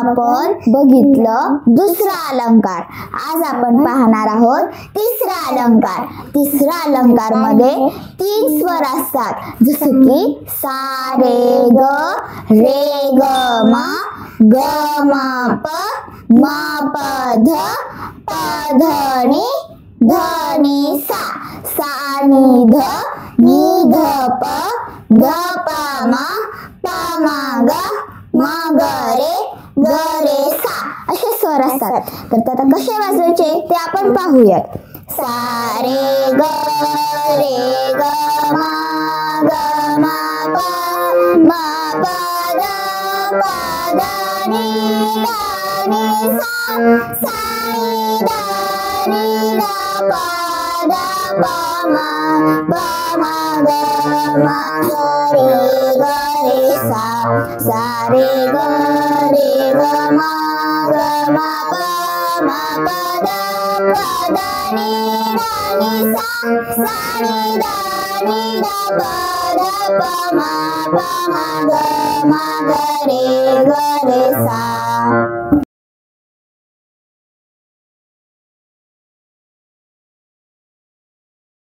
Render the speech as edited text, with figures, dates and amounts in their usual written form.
आपण बघितलं दुसरा अलंकार. आज आपण पाहणार आहोत तिसरा अलंकार. तिसरा अलंकार मध्ये 3 स्वर असतात, जसे की सा रे ग रे ग म ग म प म प ध प ध नि ध नि सा सा नि ध नि ध प ध प म प म ग म ग रे सा असे स्वर असतात. तर ते आता कसे वाजवायचे ते आपण पाहूयात. सा रे ग म ग म प म प ध नि सा सा नि ध नि ध प ध प म ग म रे सा सा रे ग म ग म प म प ध नि सा सा नि ध नि ध प ध प म ग रे सा.